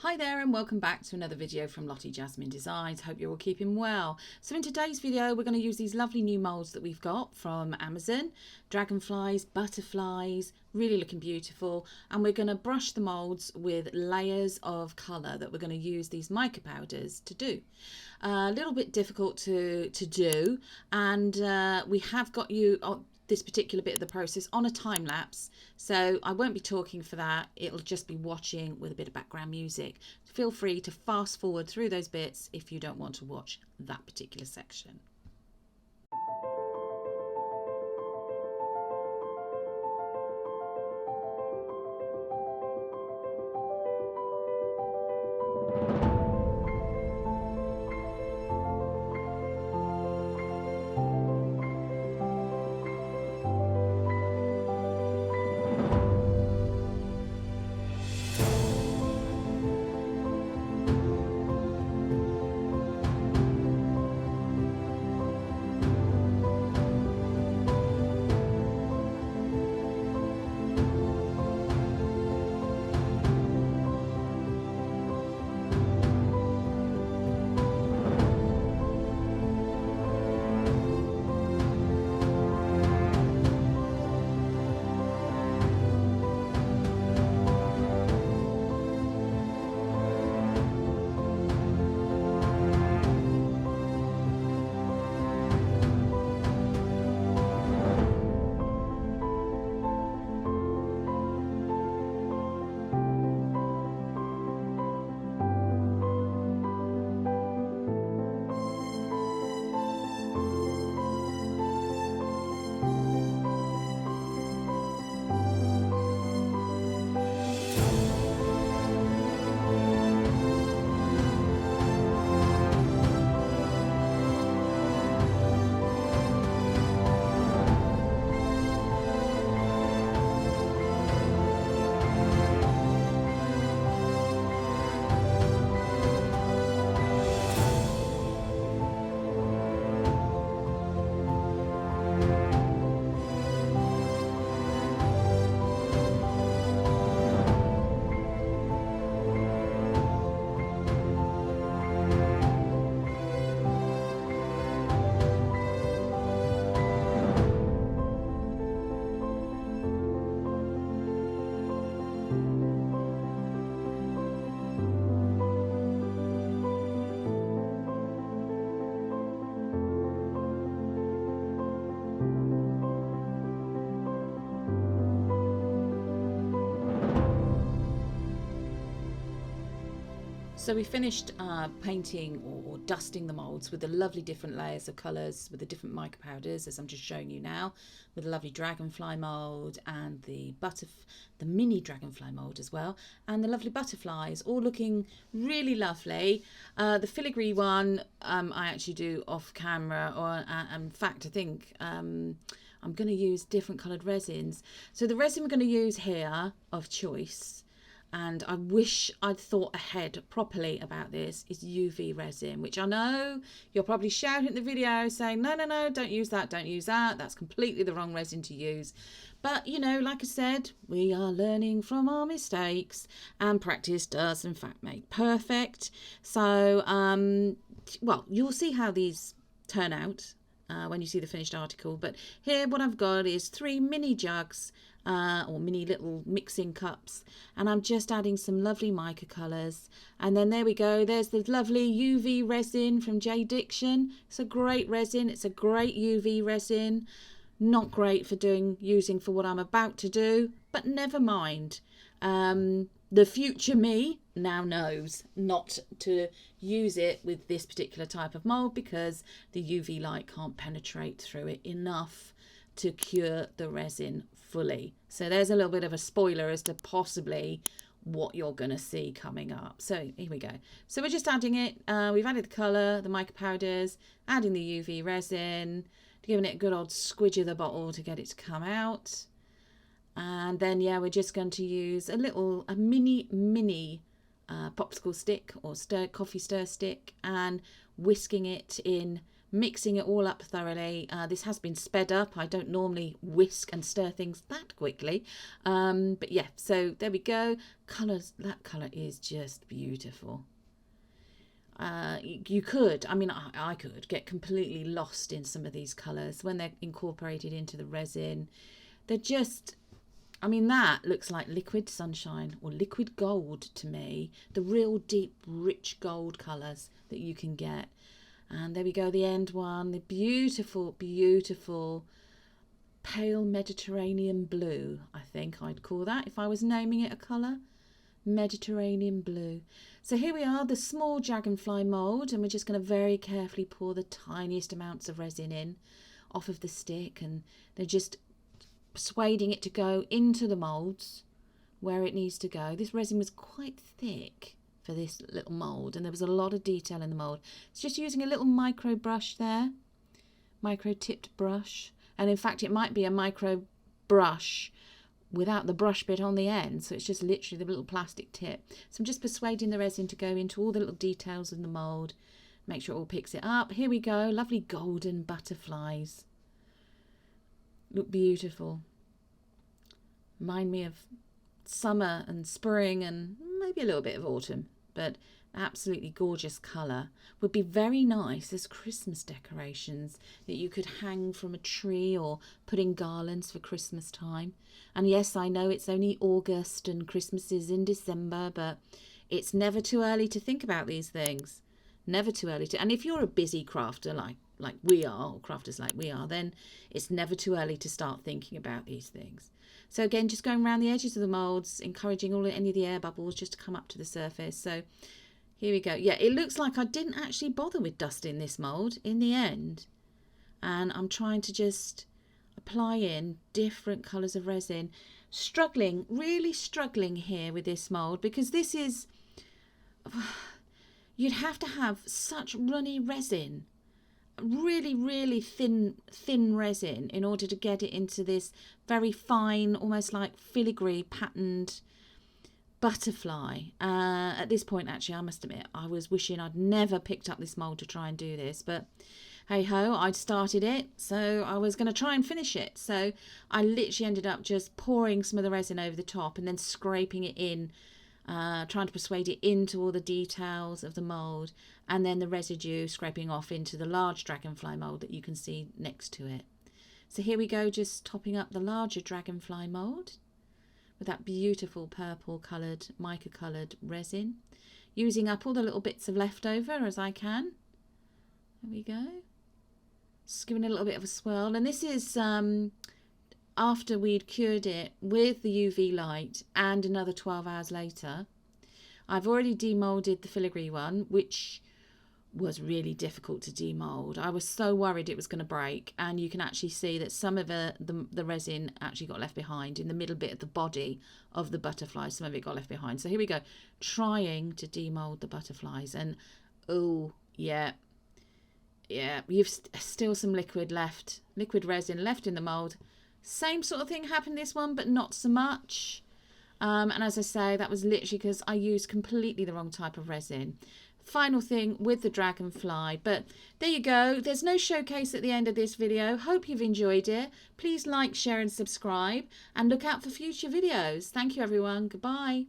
Hi there and welcome back to another video from lottiejasminedesigns. Hope you're all keeping well. So in today's video we're going to use these lovely new molds that we've got from Amazon. Dragonflies, butterflies, really looking beautiful, and we're going to brush the molds with layers of colour that we're going to use these mica powders to do. A little bit difficult to do, and we have got you this particular bit of the process on a time lapse, so I won't be talking for that. It'll just be watching with a bit of background music. Feel free to fast forward through those bits if you don't want to watch that particular section. So we finished painting or dusting the molds with the lovely different layers of colours with the different mica powders, as I'm just showing you now, with the lovely dragonfly mould and the mini dragonfly mould as well, and the lovely butterflies, all looking really lovely. The filigree one I actually do off camera, or in fact I think I'm going to use different coloured resins. So the resin we're going to use here of choice, and I wish I'd thought ahead properly about this, is UV resin, which I know you're probably shouting at the video saying, no, don't use that, that's completely the wrong resin to use. But, you know, like I said, we are learning from our mistakes, and practice does in fact make perfect. So, well, you'll see how these turn out when you see the finished article. But here what I've got is 3 mini jugs, or mini little mixing cups, and I'm just adding some lovely mica colours. And then there we go, there's the lovely UV resin from J Diction. It's a great resin, it's a great UV resin. Not great for using for what I'm about to do, but never mind. The future me now knows not to use it with this particular type of mould because the UV light can't penetrate through it enough to cure the resin fully. So there's a little bit of a spoiler as to possibly what you're going to see coming up. So here we go. So we're just adding it. We've added the colour, the mica powders, adding the UV resin, giving it a good old squidge of the bottle to get it to come out. And then, yeah, we're just going to use a mini popsicle stick or coffee stir stick, and whisking it in mixing it all up thoroughly. This has been sped up. I don't normally whisk and stir things that quickly. But yeah, so there we go. Colours, that colour is just beautiful. You could, I mean, I could get completely lost in some of these colours when they're incorporated into the resin. They're just, I mean, that looks like liquid sunshine or liquid gold to me. The real deep, rich gold colours that you can get. And there we go, the end one, the beautiful, beautiful pale Mediterranean blue, I think I'd call that if I was naming it a colour. Mediterranean blue. So here we are, the small dragonfly mould, and we're just going to very carefully pour the tiniest amounts of resin in off of the stick, and they're just persuading it to go into the moulds where it needs to go. This resin was quite thick for this little mould, and there was a lot of detail in the mould. It's just using a little micro brush there, micro tipped brush, and in fact it might be a micro brush without the brush bit on the end, so it's just literally the little plastic tip. So I'm just persuading the resin to go into all the little details in the mould, make sure it all picks it up. Here we go, lovely golden butterflies, look beautiful, remind me of summer and spring and maybe a little bit of autumn, but absolutely gorgeous colour. Would be very nice as Christmas decorations that you could hang from a tree or put in garlands for Christmas time. And yes, I know it's only August and Christmas is in December, but it's never too early to think about these things. Never too early to. And if you're a busy crafter like we are, or crafters like we are, then it's never too early to start thinking about these things. So again, just going around the edges of the moulds, encouraging any of the air bubbles just to come up to the surface. So here we go. Yeah, it looks like I didn't actually bother with dusting this mould in the end. And I'm trying to just apply in different colours of resin. Struggling, really struggling here with this mould, because this is, you'd have to have such runny resin, really, really thin resin in order to get it into this very fine, almost like filigree patterned butterfly. At this point, actually, I must admit, I was wishing I'd never picked up this mould to try and do this, but hey ho, I'd started it, so I was going to try and finish it. So I literally ended up just pouring some of the resin over the top and then scraping it in, trying to persuade it into all the details of the mould, and then the residue scraping off into the large dragonfly mould that you can see next to it. So here we go, just topping up the larger dragonfly mould with that beautiful purple coloured, mica coloured resin, using up all the little bits of leftover as I can. There we go. Just giving it a little bit of a swirl, and this is after we'd cured it with the UV light and another 12 hours later. I've already demolded the filigree one, which was really difficult to demold. I was so worried it was going to break, and you can actually see that some of the resin actually got left behind in the middle bit of the body of the butterfly. Some of it got left behind. So here we go, trying to demold the butterflies, and oh yeah, you've still some liquid resin left in the mold. Same sort of thing happened this one, but not so much. And as I say, that was literally because I used completely the wrong type of resin. Final thing with the dragonfly, but there you go. There's no showcase at the end of this video. Hope you've enjoyed it. Please like, share and subscribe, and look out for future videos. Thank you everyone. Goodbye.